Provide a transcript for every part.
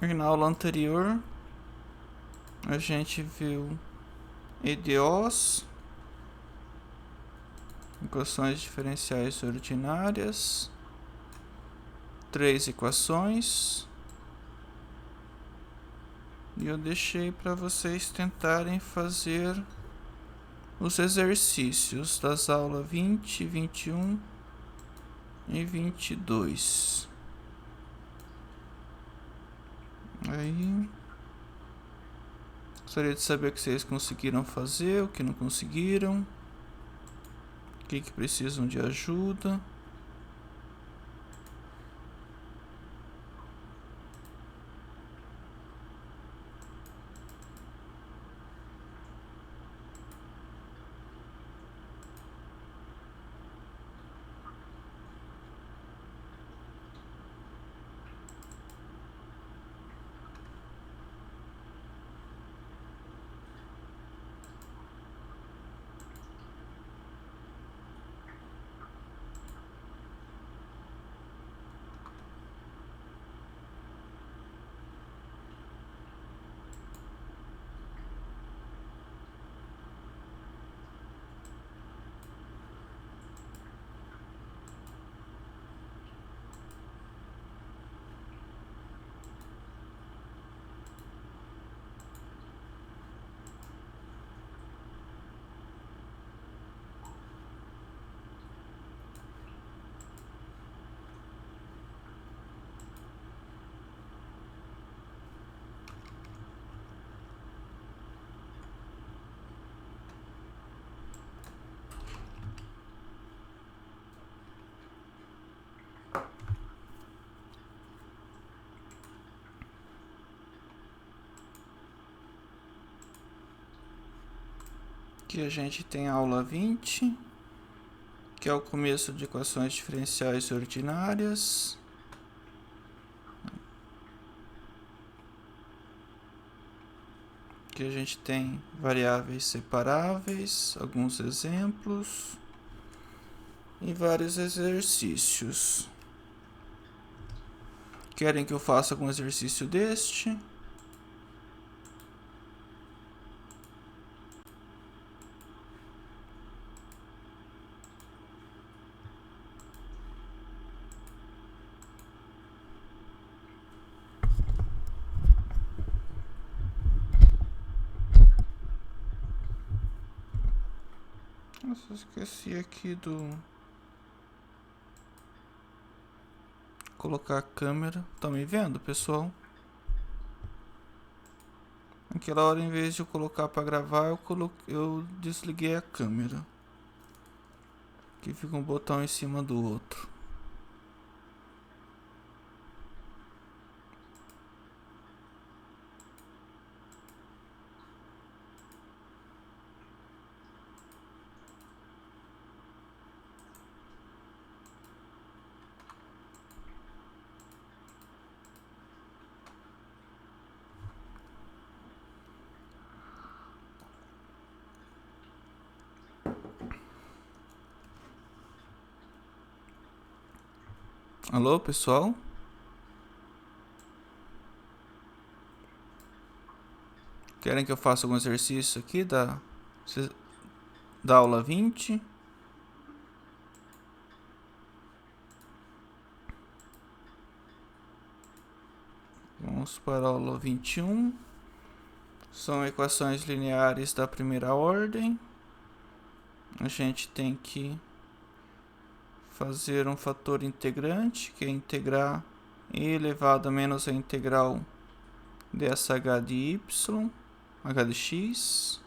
E na aula anterior a gente viu EDOs, equações diferenciais ordinárias, 3 equações, e eu deixei para vocês tentarem fazer os exercícios das aulas 20, 21 e 22. Aí gostaria de saber o que vocês conseguiram fazer, o que não conseguiram, o que precisam de ajuda. Aqui a gente tem a aula 20, que é o começo de equações diferenciais ordinárias. Aqui a gente tem variáveis separáveis, alguns exemplos e vários exercícios. Querem que eu faça algum exercício deste? Nossa, esqueci aqui do... colocar a câmera. Estão me vendo, pessoal? Naquela hora, em vez de eu colocar para gravar, eu desliguei a câmera. Aqui fica um botão em cima do outro. Alô, pessoal? Querem que eu faça algum exercício aqui da aula 20? Vamos para a aula 21. São equações lineares da primeira ordem. A gente tem que fazer um fator integrante, que é integrar e elevado a menos a integral dsh de y, h de x.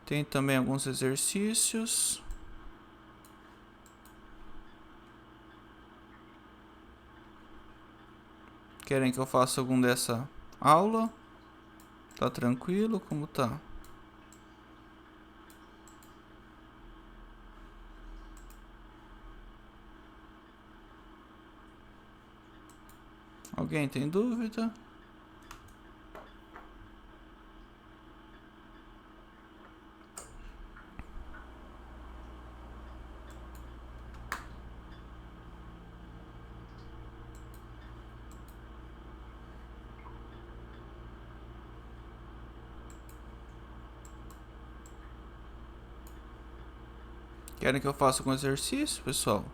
Tem também alguns exercícios. Querem que eu faça algum dessa aula? Tá tranquilo? Como tá? Alguém tem dúvida? Querem que eu faça algum exercício, pessoal?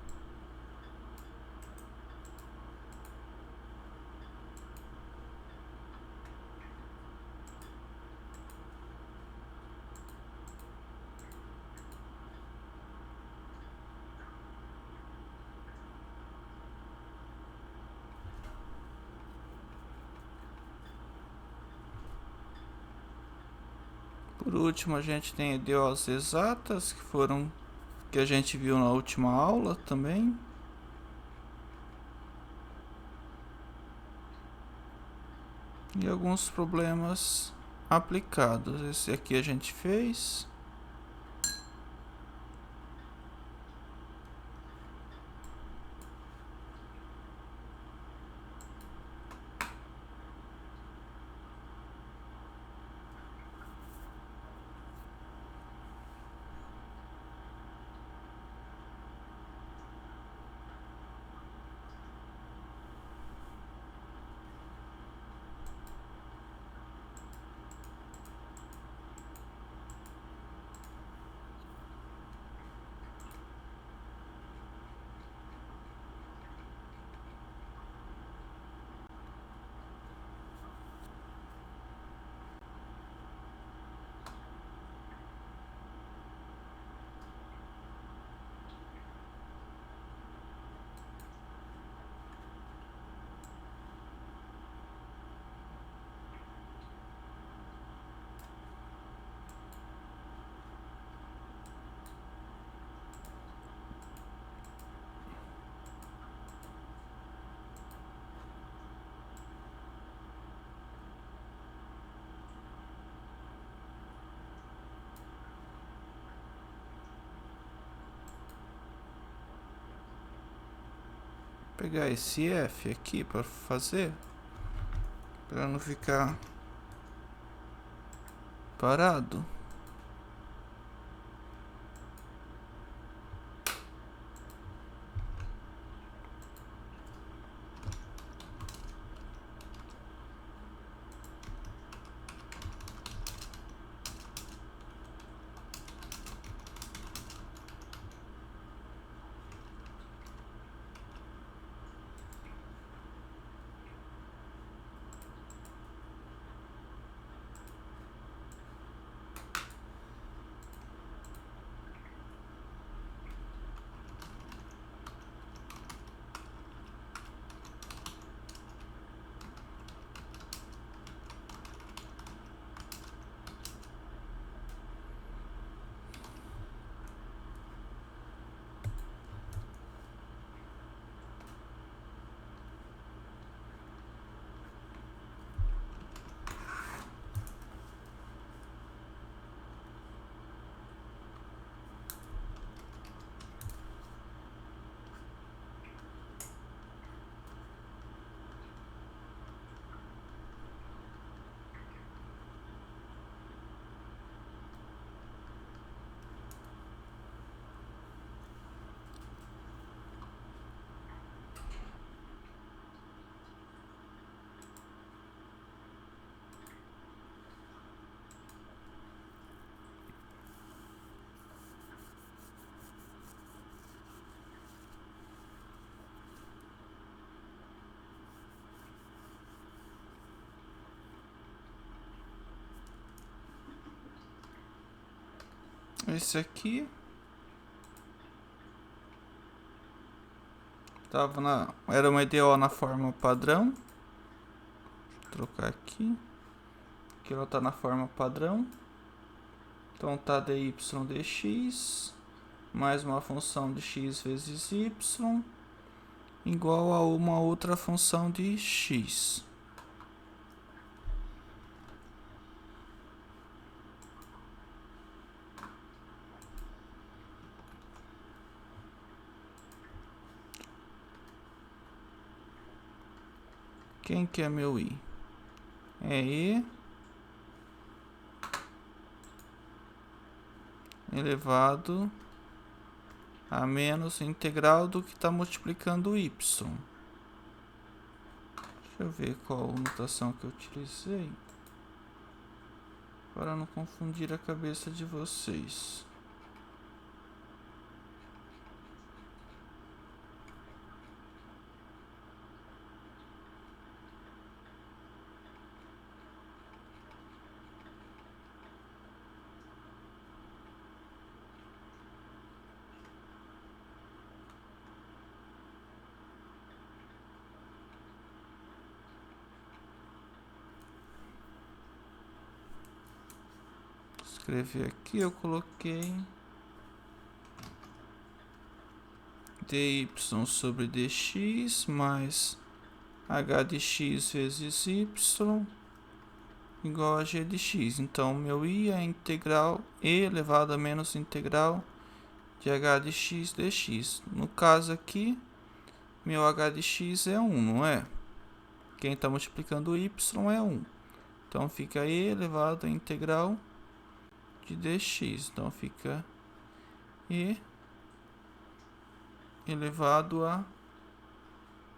Por último, a gente tem EDOs exatas, que a gente viu na última aula também. E alguns problemas aplicados. Esse aqui a gente fez. Vou pegar esse F aqui para fazer, para não ficar parado. Esse aqui era uma EDO na forma padrão. Deixa eu trocar aqui. Aqui ela tá na forma padrão. Então tá dy dx mais uma função de x vezes y igual a uma outra função de x. Quem que é meu i? É e elevado a menos a integral do que está multiplicando y. Deixa eu ver qual notação que eu utilizei para não confundir a cabeça de vocês. escrever aqui, eu coloquei dy sobre dx mais h de x vezes y igual a g de x. Então, meu i é a integral e elevado a menos integral de h de x dx. No caso aqui, meu h de x é 1, não é? Quem está multiplicando o y é 1. Então, fica e elevado a integral de dx. Então, fica e elevado a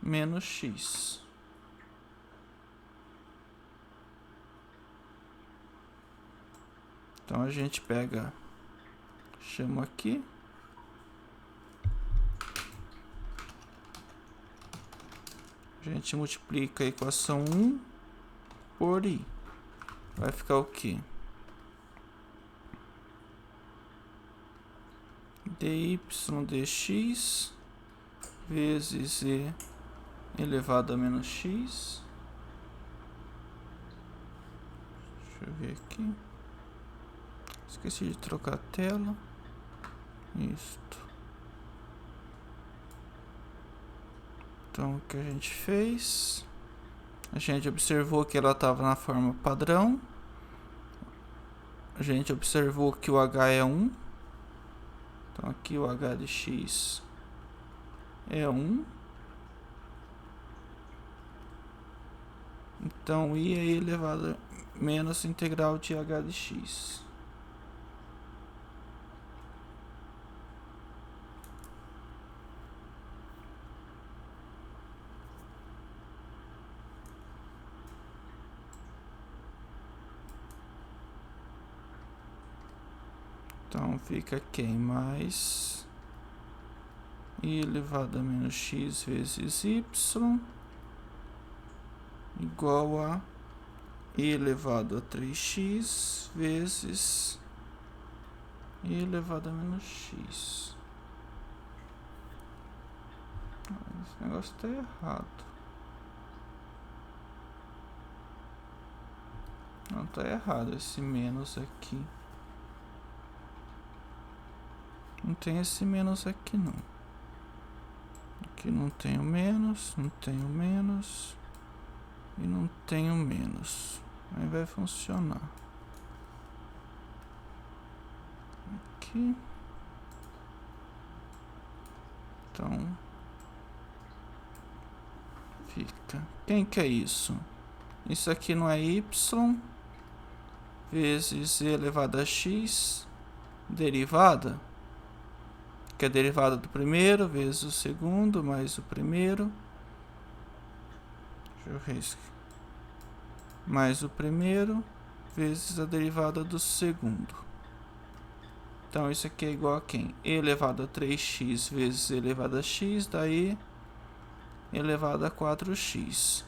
menos x. Então, a gente pega, chama aqui. A gente multiplica a equação 1 por i. Vai ficar o quê? dy dx vezes e elevado a menos x. Deixa eu ver aqui. Esqueci de trocar a tela. Isto. Então, o que a gente fez? A gente observou que ela estava na forma padrão. A gente observou que o h é 1. Então, aqui o h de x é 1. Então, i é elevado a menos integral de h de x. Então, fica quem? Mais i elevado a menos x vezes y igual a i elevado a 3x vezes i elevado a menos x. Esse negócio está errado. Não, está errado esse menos aqui. Não tem esse menos aqui não. Aqui não tenho menos, não tenho menos e não tenho menos. Aí vai funcionar. Aqui. Então, fica. Quem que é isso? Isso aqui não é y vezes e elevado a x derivada, que é a derivada do primeiro vezes o segundo mais o primeiro. Deixa eu riscar. Mais o primeiro vezes a derivada do segundo. Então, isso aqui é igual a quem? E elevado a 3x vezes e elevado a x, daí elevado a 4x.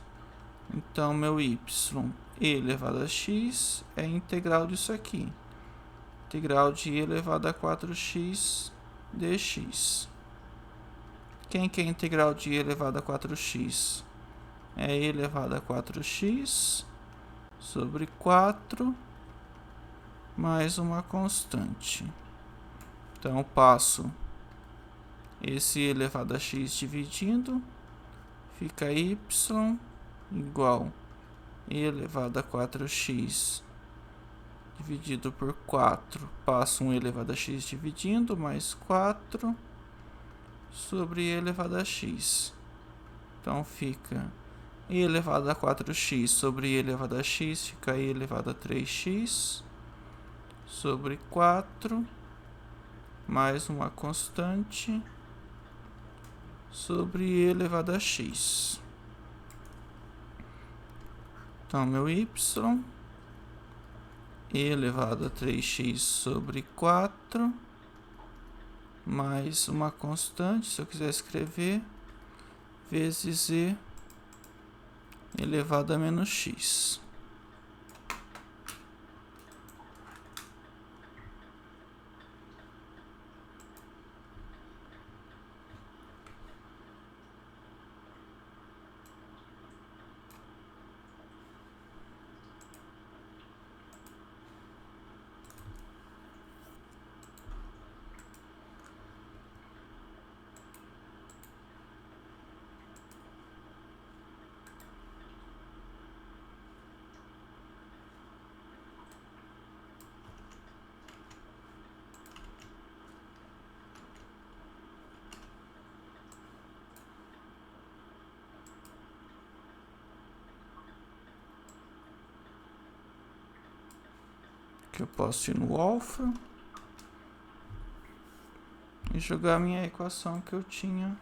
Então, meu y e elevado a x é a integral disso aqui. Integral de e elevado a 4x dx. Quem que é a integral de e elevado a 4x? É e elevado a 4x sobre 4 mais uma constante. Então, eu passo esse e elevado a x dividindo, fica y igual e elevado a 4x dividido por 4. Passo 1 elevado a x dividindo, mais 4 sobre e elevado a x. Então, fica e elevado a 4x sobre e elevado a x, fica e elevado a 3x sobre 4 mais uma constante sobre e elevado a x. Então, meu y e elevado a 3x sobre 4 mais uma constante, se eu quiser escrever, vezes e elevado a menos x. que eu posso ir no alpha e jogar a minha equação que eu tinha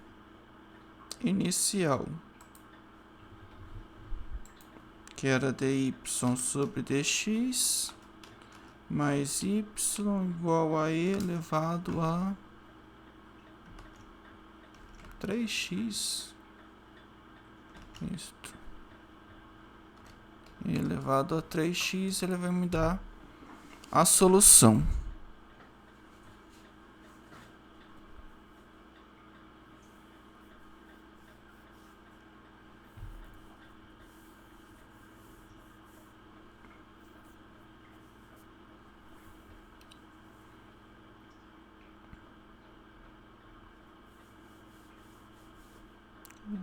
inicial, que era dy sobre dx mais y igual a e elevado a 3x. Isto. E elevado a 3x, ele vai me dar a solução.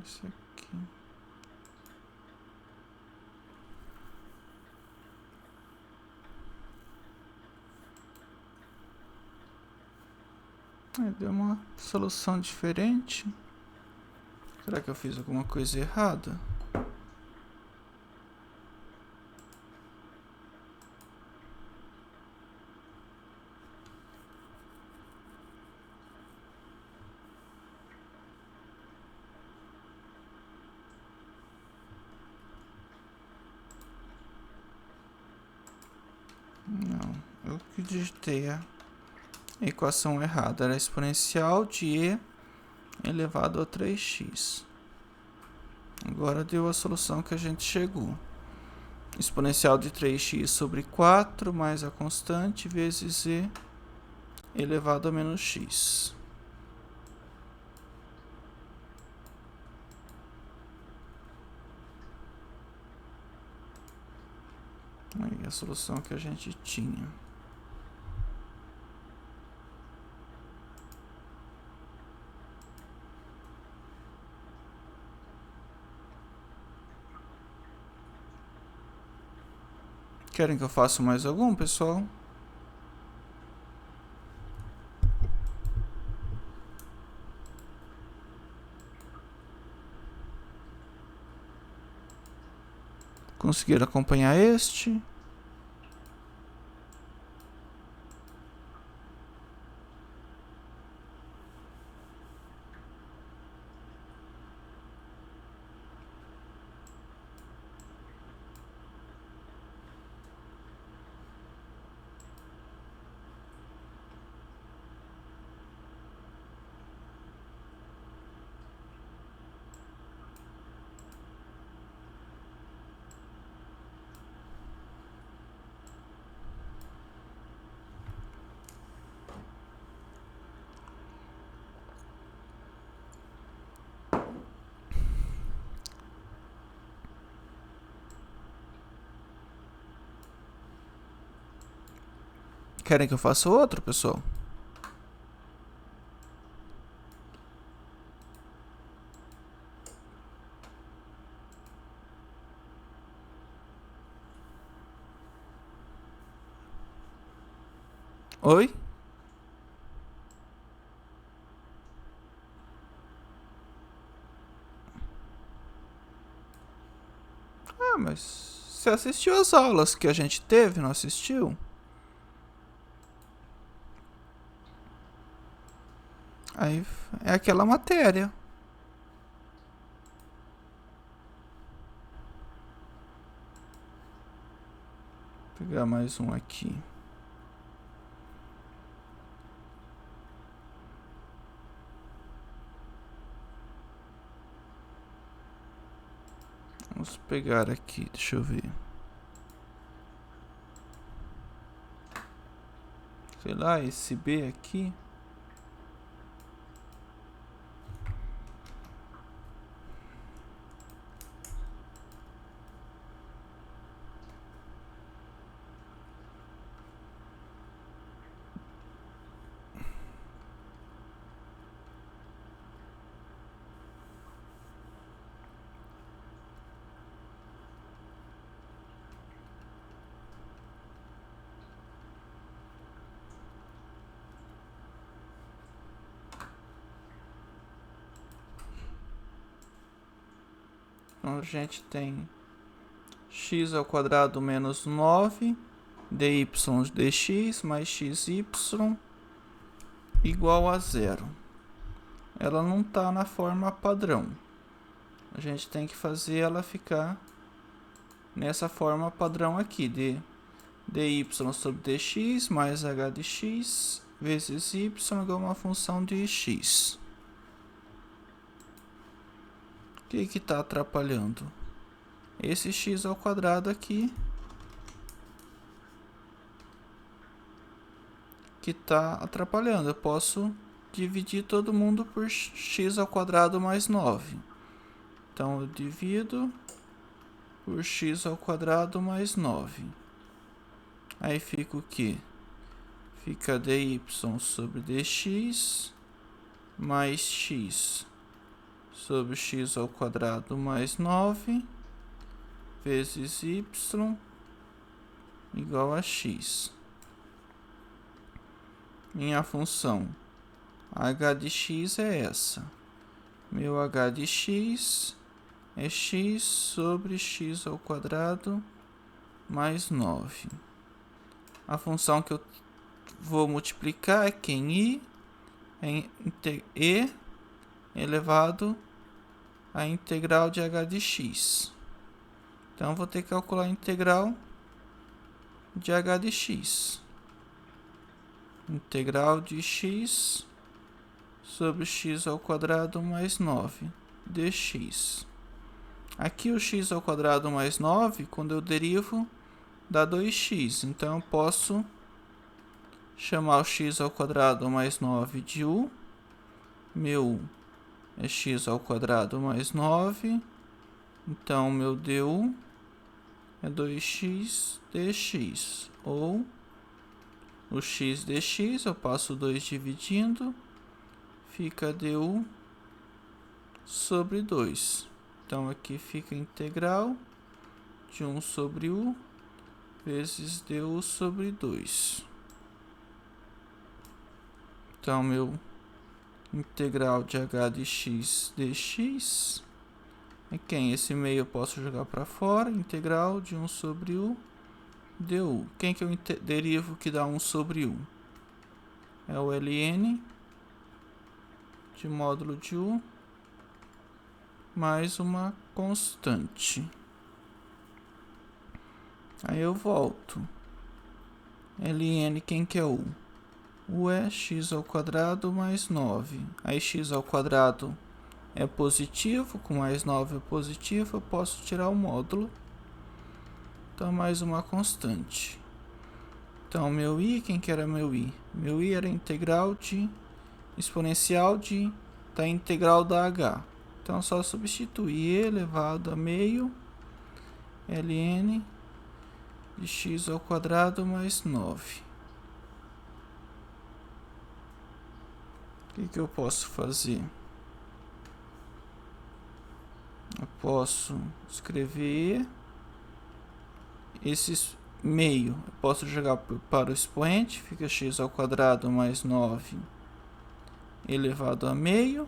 Esse aqui. Deu uma solução diferente. Será que eu fiz alguma coisa errada? Não, eu que digitei a equação errada. Era exponencial de e elevado a 3x. Agora deu a solução que a gente chegou. Exponencial de 3x sobre 4 mais a constante vezes e elevado a menos x. Aí a solução que a gente tinha. Querem que eu faça mais algum, pessoal? Conseguiram acompanhar este? Querem que eu faça outro, pessoal? Oi? Ah, mas você assistiu as aulas que a gente teve, não assistiu? Aí é aquela matéria. Vou pegar mais um aqui. Vamos pegar aqui, deixa eu ver. Sei lá, esse B aqui. Então a gente tem x ao quadrado menos 9 dy dx mais xy igual a 0. Ela não está na forma padrão. A gente tem que fazer ela ficar nessa forma padrão aqui, de dy sobre dx mais h de x vezes y igual a uma função de x. O que está atrapalhando? Esse x ao quadrado aqui, que está atrapalhando. Eu posso dividir todo mundo por x ao quadrado mais 9. Então, eu divido por x ao quadrado mais 9. Aí fica o quê? Fica dy sobre dx mais x sobre x ao quadrado mais 9 vezes y igual a x. Minha função h de x é essa. Meu h de x é x sobre x ao quadrado mais 9. A função que eu vou multiplicar é quem? I e elevado à integral de h de x. Então, vou ter que calcular a integral de h de x. Integral de x sobre x ao quadrado mais 9 dx. Aqui o x ao quadrado mais 9, quando eu derivo, dá 2x. Então, eu posso chamar o x ao quadrado mais 9 de u. Meu u é x ao quadrado mais 9. Então, meu du é 2x dx. Ou o x dx, eu passo 2 dividindo, fica du sobre 2. Então, aqui fica a integral de 1 sobre u vezes du sobre 2. Então, meu integral de h de x dx é quem? Esse meio eu posso jogar para fora. Integral de 1 sobre u du. Quem que eu derivo que dá 1 sobre u? É o ln de módulo de u mais uma constante. Aí eu volto. Ln, quem que é u? U é x ao quadrado mais 9. Aí x ao quadrado é positivo, com mais 9 é positivo, eu posso tirar o módulo. Então, mais uma constante. Então, meu i, quem que era meu i? Meu i era integral de exponencial da integral da h. Então, só substituir e elevado a meio ln de x ao quadrado mais 9. O que eu posso fazer? Eu posso escrever esse meio. Eu posso jogar para o expoente. Fica x ao quadrado mais 9 elevado a meio.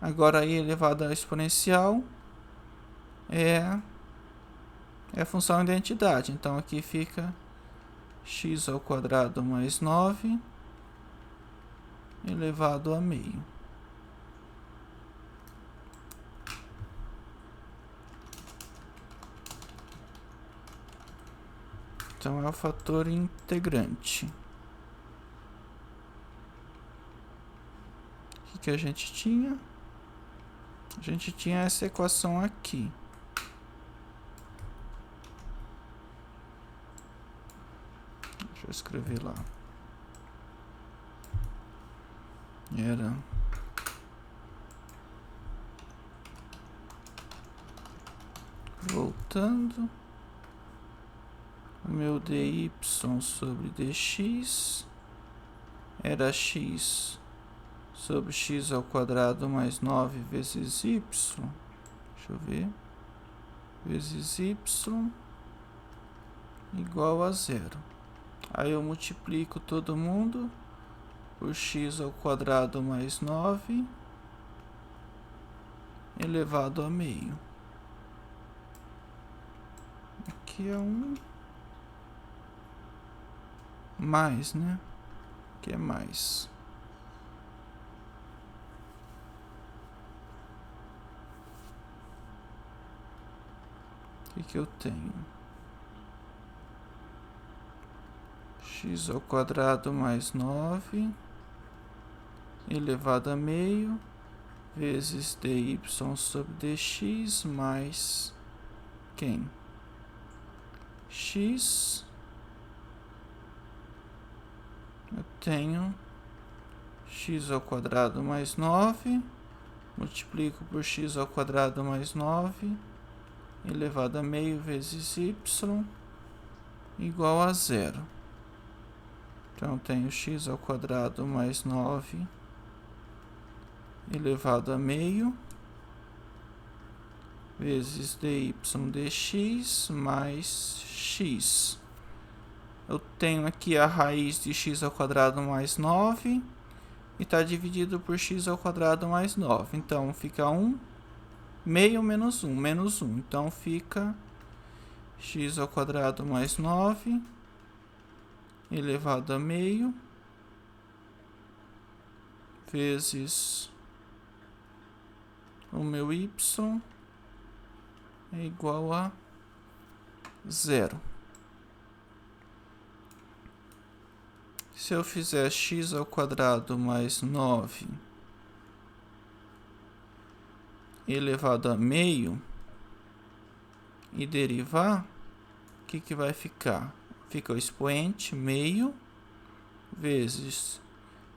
Agora, i elevado a exponencial é a função identidade. Então, aqui fica x ao quadrado mais 9 elevado a meio. Então, é o fator integrante. O que a gente tinha? A gente tinha essa equação aqui. Deixa eu escrever lá. Era voltando, o meu dy sobre dx era x sobre x ao quadrado mais 9 vezes y. Deixa eu ver. Vezes y igual a 0. Aí eu multiplico todo mundo por x ao quadrado mais 9 elevado a meio. Aqui é 1. mais, né? Que é mais. O que eu tenho? X ao quadrado mais 9 elevado a meio vezes dy sobre dx mais quem? X. Eu tenho x ao quadrado mais 9, multiplico por x ao quadrado mais 9 elevado a meio vezes y igual a 0. Então, tenho x ao quadrado mais 9 elevado a meio vezes dy dx mais x. Eu tenho aqui a raiz de x ao quadrado mais 9 e está dividido por x ao quadrado mais 9. Então, fica 1, meio menos 1, menos 1. Então, fica x ao quadrado mais 9 elevado a meio vezes o meu y é igual a 0. Se eu fizer x ao quadrado mais 9 elevado a meio e derivar, o que vai ficar? Fica o expoente meio vezes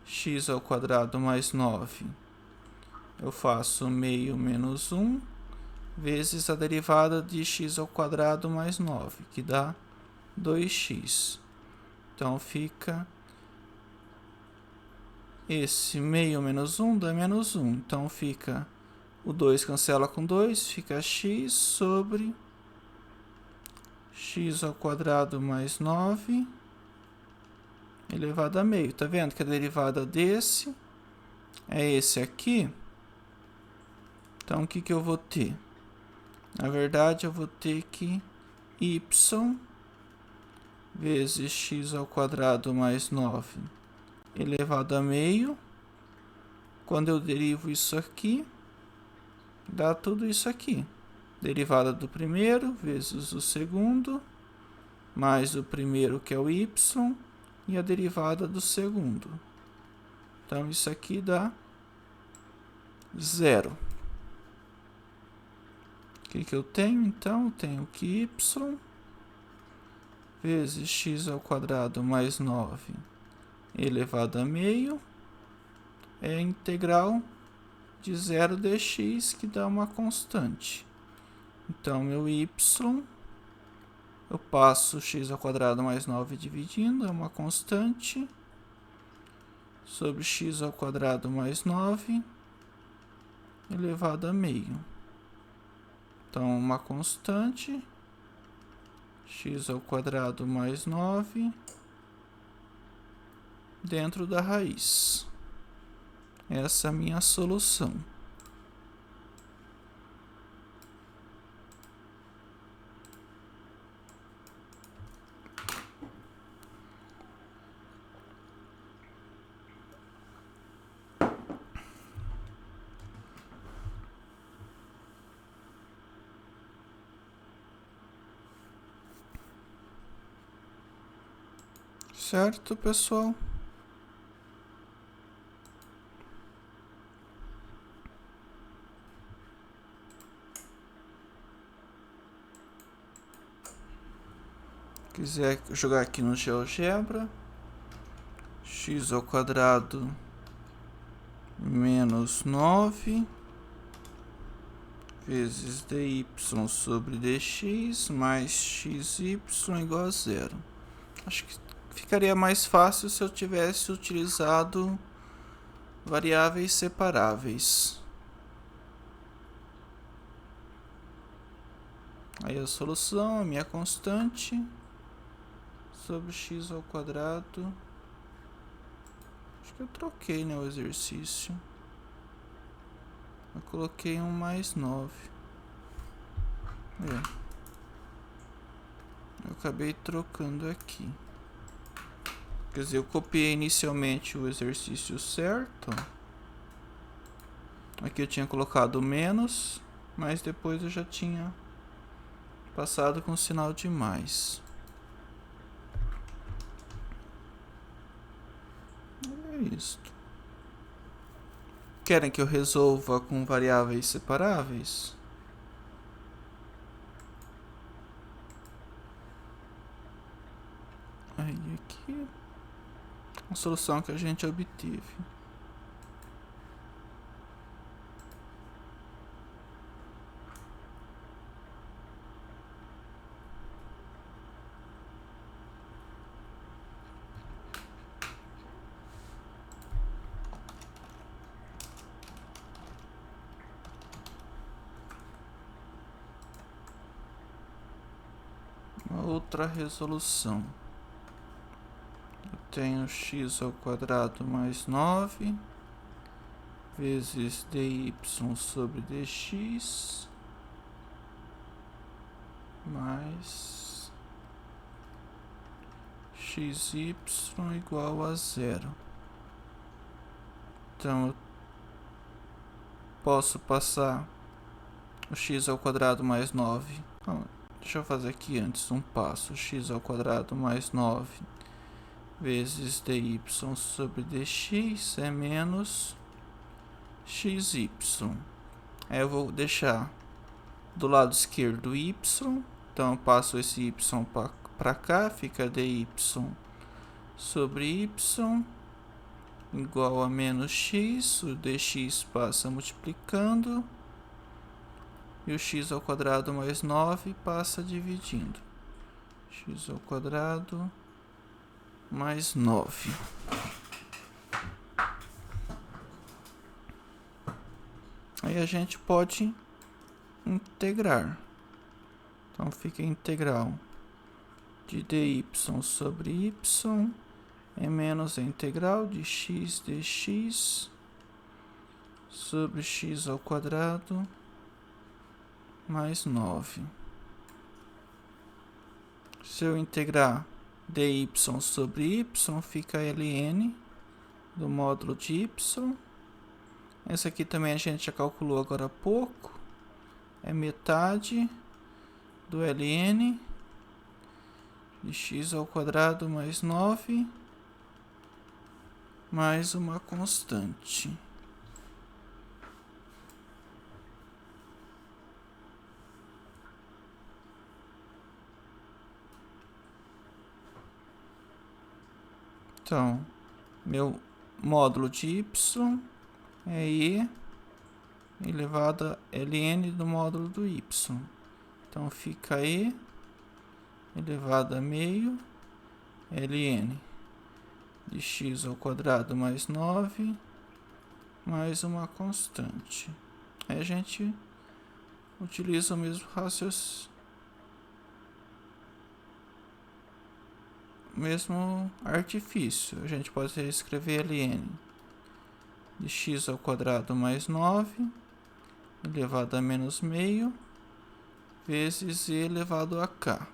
x ao quadrado mais 9. Eu faço meio menos 1 vezes a derivada de x ao quadrado mais 9, que dá 2x. Então, fica esse meio menos 1 dá menos 1. Então, fica o 2 cancela com 2, fica x sobre x ao quadrado mais 9 elevado a meio. Tá vendo que a derivada desse é esse aqui? Então, o que eu vou ter? Na verdade, eu vou ter que y vezes x ao quadrado mais 9 elevado a meio. Quando eu derivo isso aqui, dá tudo isso aqui. Derivada do primeiro vezes o segundo, mais o primeiro que é o y, e a derivada do segundo. Então, isso aqui dá 0. O que eu tenho, então? Eu tenho que y vezes x ao quadrado mais 9 elevado a meio é a integral de 0 dx, que dá uma constante. Então, meu y, eu passo x ao quadrado mais 9 dividindo, é uma constante, sobre x ao quadrado mais 9 elevado a meio. Então, uma constante, x ao quadrado mais 9 dentro da raiz. Essa é a minha solução. Certo, pessoal? Quiser jogar aqui no GeoGebra, x ao quadrado menos 9 vezes dy sobre dx mais xy igual a 0. Acho que ficaria mais fácil se eu tivesse utilizado variáveis separáveis. Aí a solução, a minha constante, sobre x ao quadrado. Acho que eu troquei, né, o exercício. Eu coloquei um mais 9. Eu acabei trocando aqui. Quer dizer, eu copiei inicialmente o exercício certo. Aqui eu tinha colocado menos, mas depois eu já tinha passado com sinal de mais. É isto. Querem que eu resolva com variáveis separáveis? Aí aqui, a solução que a gente obteve. Uma outra resolução. Eu tenho x ao quadrado mais 9 vezes dy sobre dx mais xy igual a 0. Então eu posso passar o x ao quadrado mais 9. Deixa eu fazer aqui antes um passo. X ao quadrado mais 9 vezes dy sobre dx é menos xy. Aí eu vou deixar do lado esquerdo y. Então eu passo esse y para cá. Fica dy sobre y igual a menos x. O dx passa multiplicando. E o x ao quadrado mais 9 passa dividindo. X ao quadrado mais 9. Aí a gente pode integrar. Então fica a integral de dy sobre y é menos a integral de x dx sobre x ao quadrado mais 9. Se eu integrar dy sobre y, fica ln do módulo de y. Essa aqui também a gente já calculou agora há pouco. É metade do ln de x ao quadrado mais 9 mais uma constante. Então, meu módulo de y é e elevado a ln do módulo do y. Então, fica e elevado a meio ln de x ao quadrado mais 9 mais uma constante. Aí a gente utiliza o mesmo raciocínio, mesmo artifício. A gente pode escrever ln de x ao quadrado mais 9 elevado a menos meio vezes e elevado a k.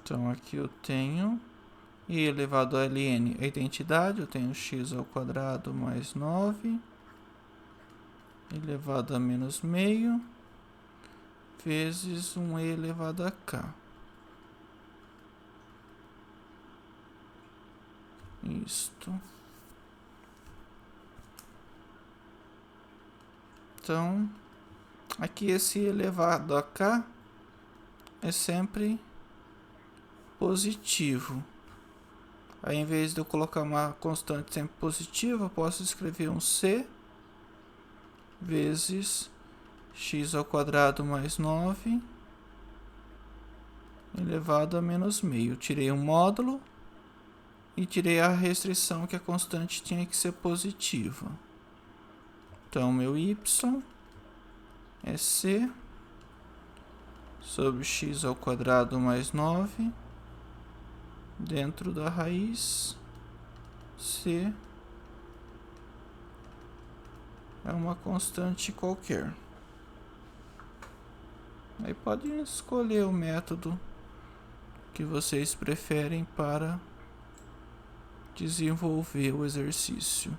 Então aqui eu tenho e elevado a ln, a identidade, eu tenho x ao quadrado mais 9 elevado a menos meio vezes 1e elevado a k. Isto. Então, aqui esse elevado a k é sempre positivo. Aí, em vez de eu colocar uma constante sempre positiva, eu posso escrever um c vezes x ao quadrado mais 9 elevado a menos meio. Eu tirei um módulo e tirei a restrição que a constante tinha que ser positiva. Então, meu y é c sobre x ao quadrado mais 9 dentro da raiz C é uma constante qualquer. Aí pode escolher o método que vocês preferem para desenvolver o exercício.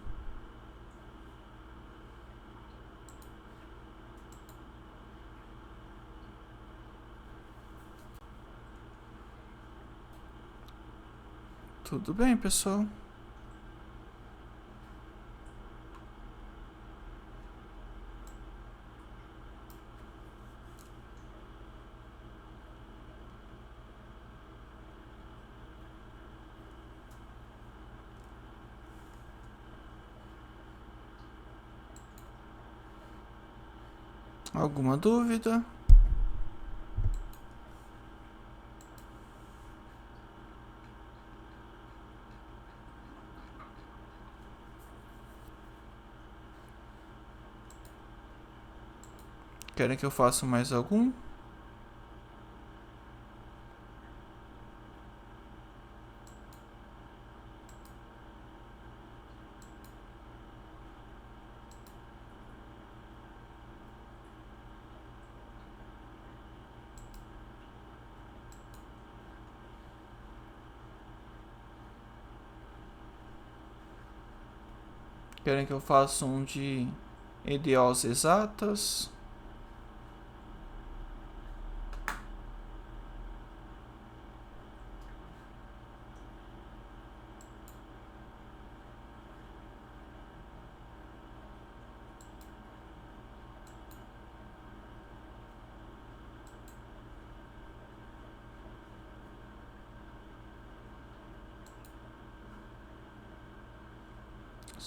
Tudo bem, pessoal? Alguma dúvida? Querem que eu faça mais algum? Querem que eu faça um de EDOs exatas?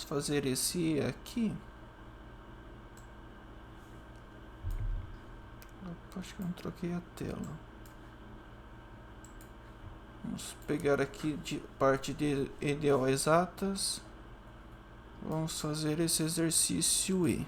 Vamos fazer esse aqui. Opa, acho que eu não troquei a tela. Vamos pegar aqui de parte de EDO exatas. Vamos fazer esse exercício E.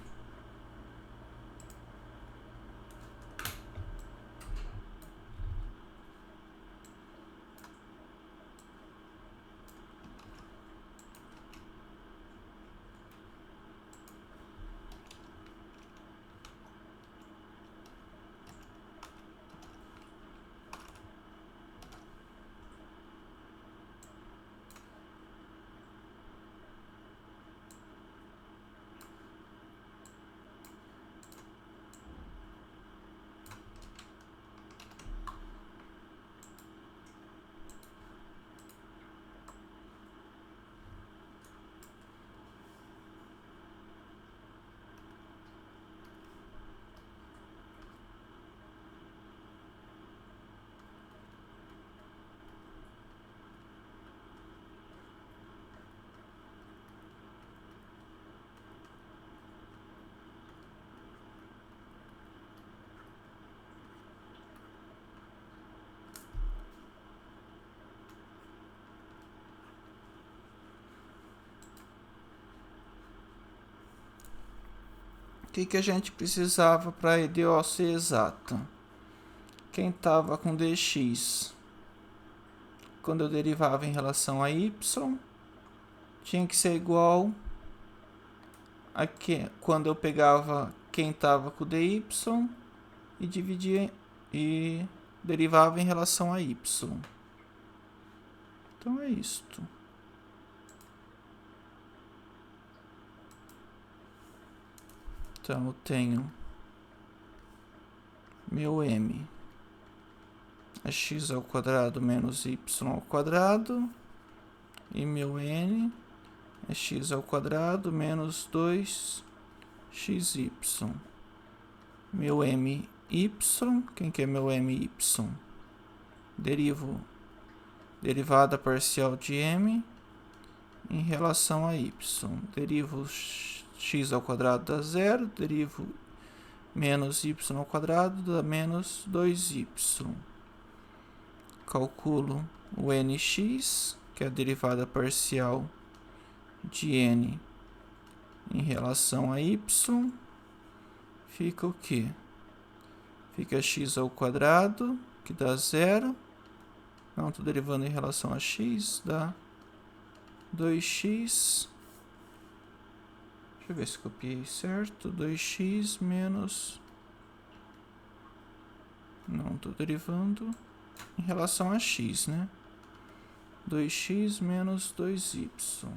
O que a gente precisava para EDO ser exata? Quem estava com dx, quando eu derivava em relação a y, tinha que ser igual a que, quando eu pegava quem estava com dy e dividia e derivava em relação a y. Então é isto. Então eu tenho meu m é x ao quadrado menos y ao quadrado, e meu n é x ao quadrado menos 2xy. Meu my, quem que é meu my? Derivada parcial de m em relação a y. Derivo x ao quadrado dá zero, derivo menos y ao quadrado dá menos 2y. Calculo o nx, que é a derivada parcial de n em relação a y. Fica o quê? Fica x ao quadrado, que dá zero, Não, estou derivando em relação a x, dá 2x. Deixa eu ver se copiei certo. 2x menos... Não, estou derivando em relação a x, né? 2x menos 2y.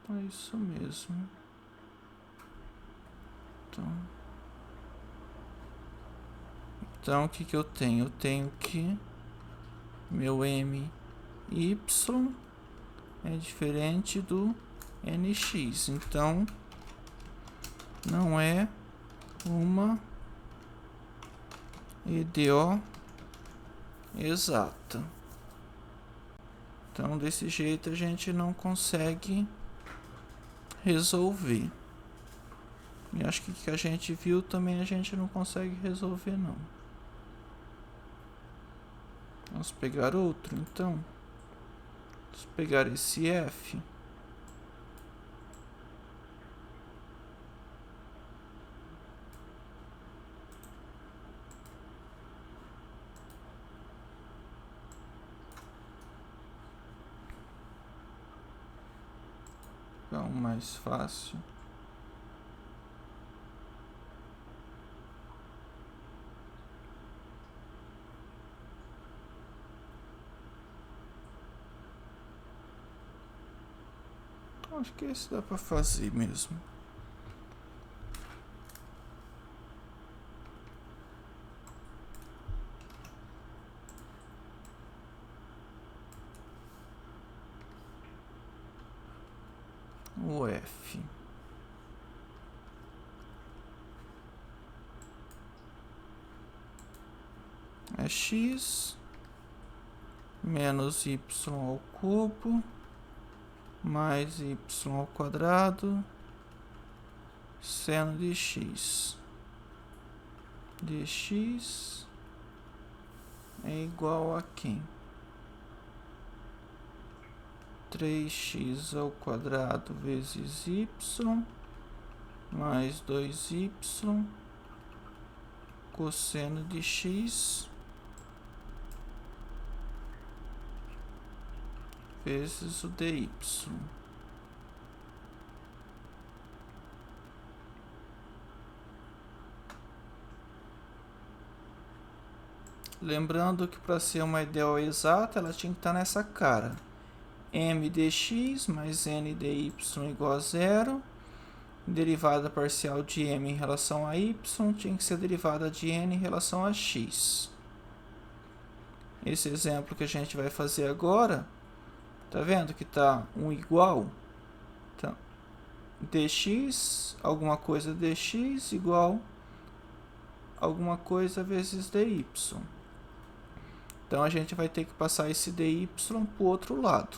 É isso mesmo. Então o que que eu tenho? Eu tenho que meu my é diferente do nx. Então não é uma EDO exata. Então desse jeito a gente não consegue resolver. E acho que o que a gente viu também a gente não consegue resolver não. Vamos pegar outro então. Vamos pegar esse f. É o mais fácil. Acho que esse dá pra fazer mesmo. O f é x menos y ao cubo mais y ao quadrado seno de x. Dx é igual a quem? 3x ao quadrado vezes y mais 2y cosseno de x vezes o dy. Lembrando que para ser uma ideal exata, ela tinha que estar nessa cara. M dx mais n dy igual a zero. Derivada parcial de m em relação a y tinha que ser derivada de n em relação a x. Esse exemplo que a gente vai fazer agora, tá vendo que tá um igual? Então, dx, alguma coisa dx igual alguma coisa vezes dy. Então a gente vai ter que passar esse dy para o outro lado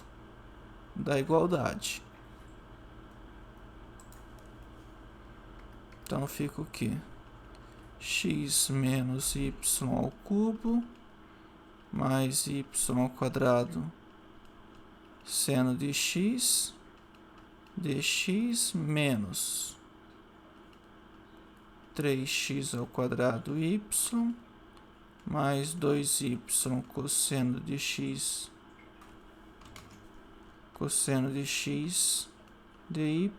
da igualdade. Então fica o quê? X menos y ao cubo mais y ao quadrado seno de x dx menos 3x ao quadrado y mais 2y cosseno de x dy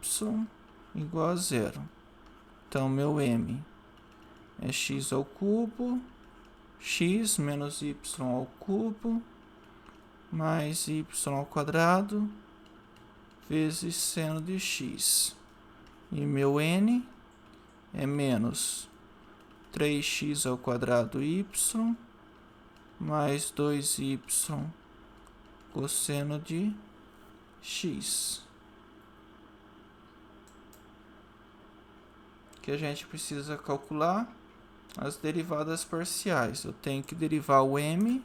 igual a zero. Então, meu m é x ao cubo, x menos y ao cubo, mais y ao quadrado, vezes seno de x. E meu n é menos 3x ao quadrado y, mais 2y cosseno de x. Que a gente precisa calcular as derivadas parciais. Eu tenho que derivar o m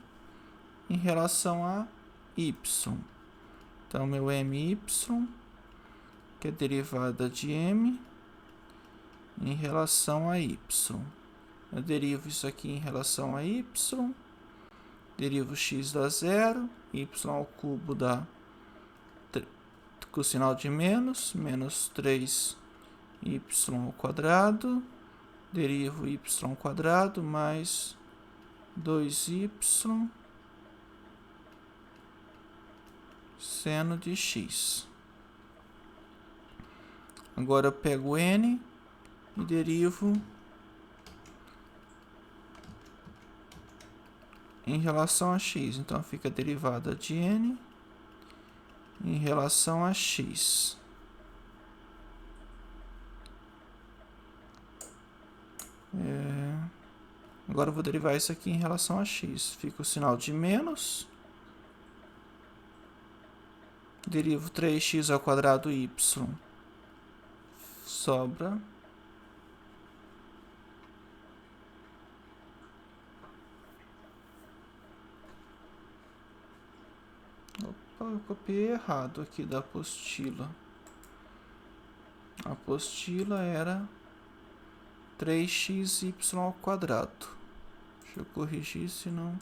em relação a y. Então, meu my, que é derivada de m em relação a y. Eu derivo isso aqui em relação a y, derivo x dá zero, y ao cubo dá com o sinal de menos 3y ao quadrado, derivo y quadrado mais 2y seno de x. Agora eu pego n e derivo em relação a x. Então fica a derivada de n em relação a x. Agora eu vou derivar isso aqui em relação a x. Fica o sinal de menos. Derivo 3x ao quadrado y. Sobra. Opa, eu copiei errado aqui da apostila. A apostila era 3xy ao quadrado. Deixa eu corrigir, senão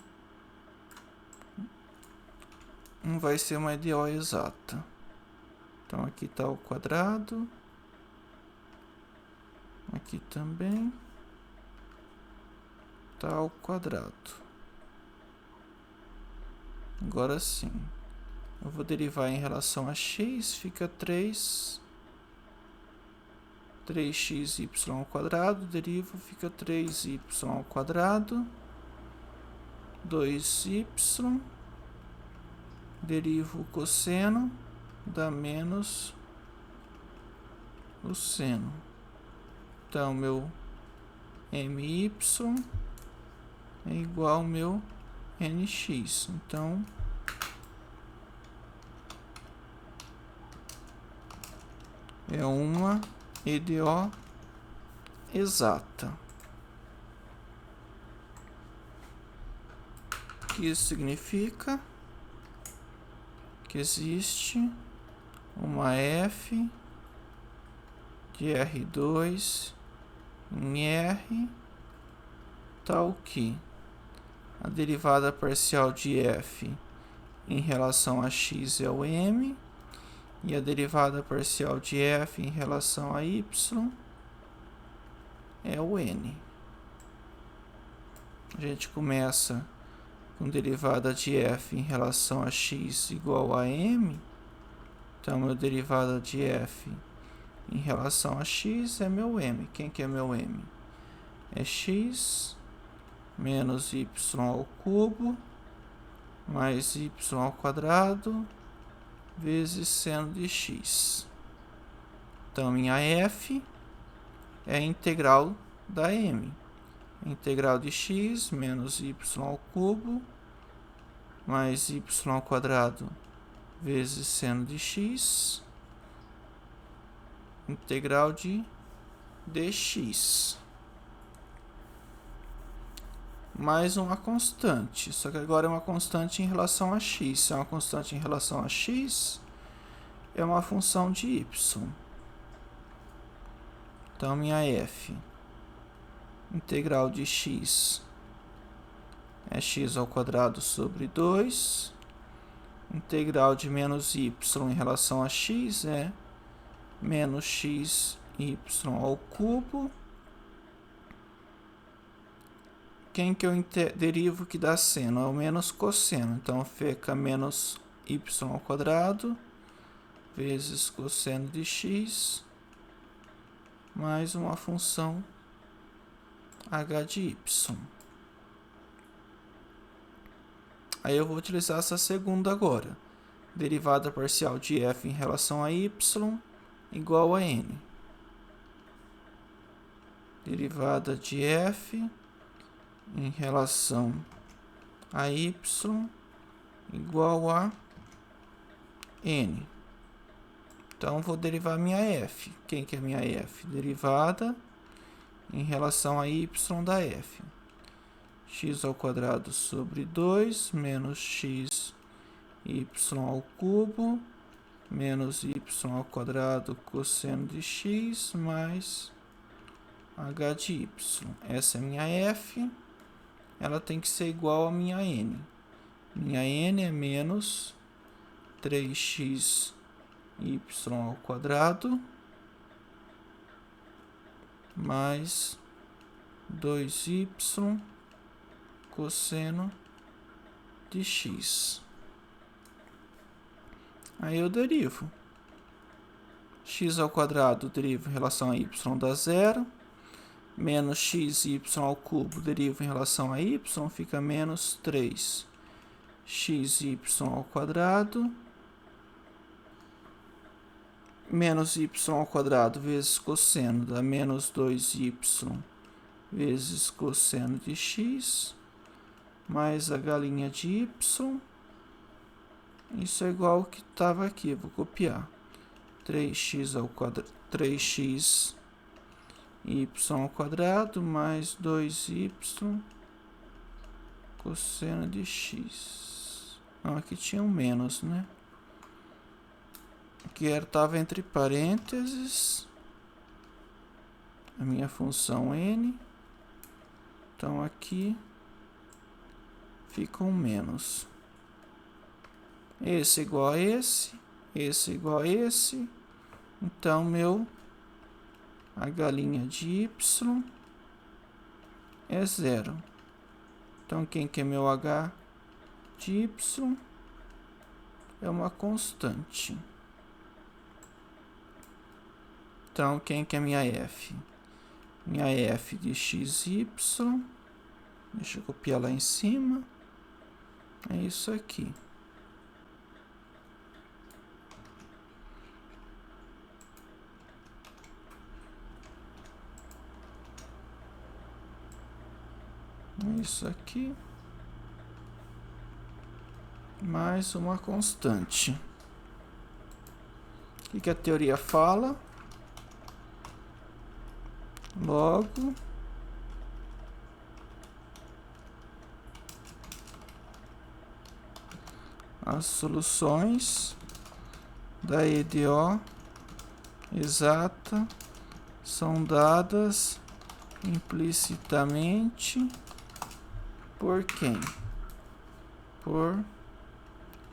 não vai ser uma EDO exata. Então aqui está o quadrado. Aqui também está ao quadrado. Agora sim. Eu vou derivar em relação a x, fica 3xy ao quadrado, derivo, fica 3y ao quadrado, 2y, derivo o cosseno, dá menos o seno. Então, meu my é igual ao meu nx. Então, é uma EDO exata. Isso significa que existe uma f de R2 em R, tal que a derivada parcial de f em relação a x é o m, e a derivada parcial de f em relação a y é o n. A gente começa com derivada de f em relação a x igual a m. Então, meu derivada de f em relação a x é meu m. Quem que é meu m? É x menos y ao cubo mais y ao quadrado vezes seno de x. Então, minha f é a integral da m. Integral de x menos y ao cubo mais y ao quadrado vezes seno de x, integral de dx. Mais uma constante, só que agora é uma constante em relação a x. Se é uma constante em relação a x, é uma função de y. Então, minha f, integral de x, é x ao quadrado sobre 2. Integral de menos y em relação a x é menos xy ao cubo. Quem que eu derivo que dá seno? É o menos cosseno. Então, fica menos y ao quadrado vezes cosseno de x mais uma função h de y. Aí eu vou utilizar essa segunda agora. Derivada parcial de f em relação a y igual a n. Derivada de f em relação a y igual a n. Então, vou derivar minha f. Quem que é minha f? Derivada em relação a y da f. X ao quadrado sobre 2 menos x y ao cubo menos y ao quadrado cosseno de x mais h de y. Essa é minha f. Ela tem que ser igual a minha n. Minha n é menos 3xy ao quadrado mais 2y cosseno de x. Aí eu derivo. X ao quadrado derivo em relação a y dá zero. Menos xy ao cubo derivo em relação a y, fica menos 3xy ao quadrado. Menos y ao quadrado vezes cosseno dá menos 2y vezes cosseno de x, mais a galinha de y. Isso é igual ao que estava aqui, vou copiar. 3x ao quadrado, 3x y ao quadrado mais 2y cosseno de x. Não, aqui tinha um menos, né? Aqui estava entre parênteses a minha função n. Então aqui fica um menos. Esse é igual a esse é igual a esse. Então a galinha de y é zero. Então quem que é meu h de y é uma constante. Então quem que é minha f? Minha f de xy, deixa eu copiar lá em cima, é isso aqui. Isso aqui, mais uma constante. O que a teoria fala? Logo, as soluções da EDO exata são dadas implicitamente por quem? Por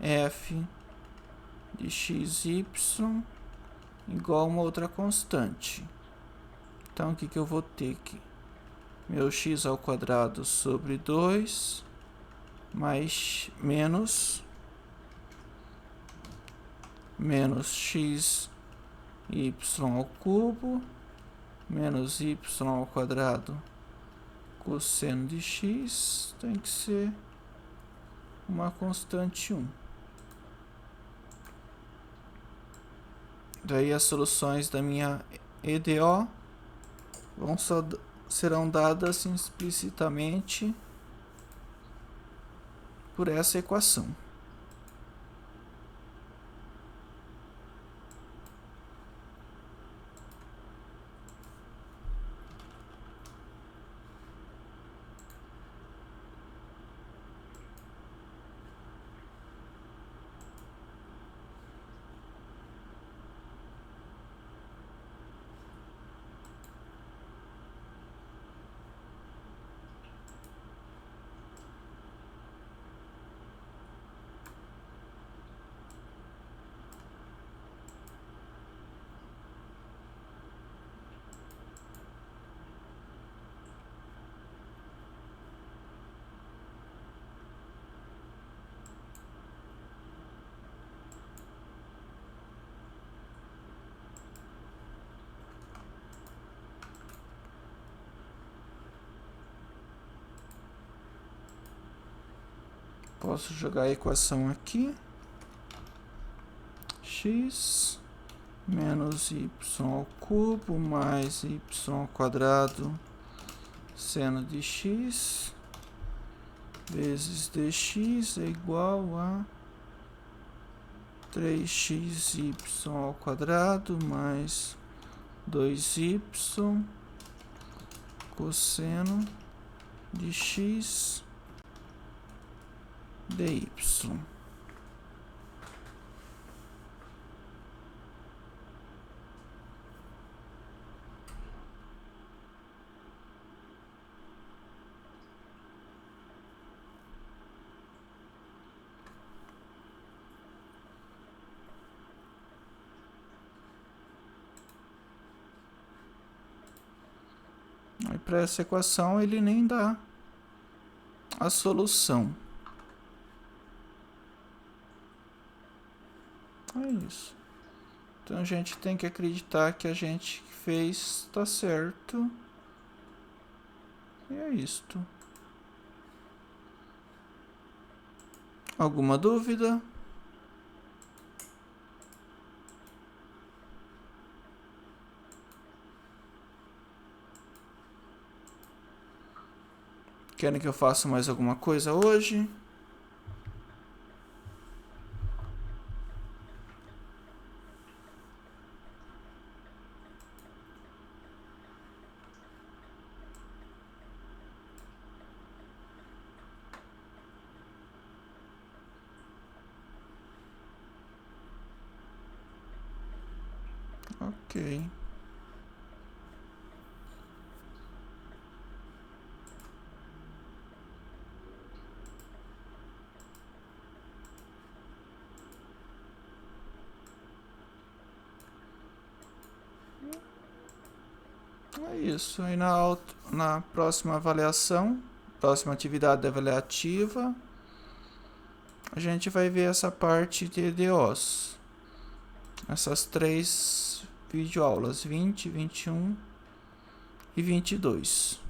f de xy igual a uma outra constante. Então, o que eu vou ter aqui? Meu x ao quadrado sobre 2 mais menos x y ao cubo menos y ao quadrado cosseno de x tem que ser uma constante 1. Daí as soluções da minha EDO serão dadas explicitamente por essa equação. Posso jogar a equação aqui. X menos y ao cubo mais y ao quadrado seno de x vezes dx é igual a 3xy ao quadrado mais 2y cosseno de x dy. E para essa equação ele nem dá a solução. É isso. Então a gente tem que acreditar que a gente fez está certo. E é isto. Alguma dúvida? Querem que eu faça mais alguma coisa hoje? Ok. É isso. Aí na próxima avaliação, próxima atividade avaliativa, a gente vai ver essa parte de EDOs. Essas 3 videoaulas, 20, 21 e 22.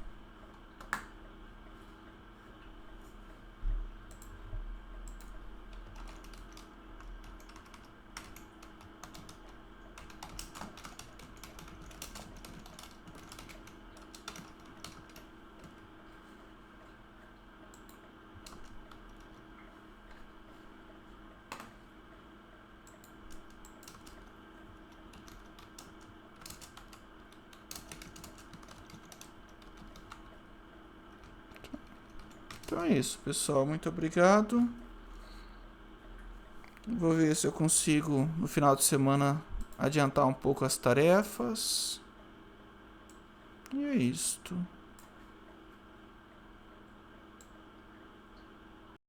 Então é isso, pessoal. Muito obrigado. Vou ver se eu consigo, no final de semana, adiantar um pouco as tarefas. E é isto.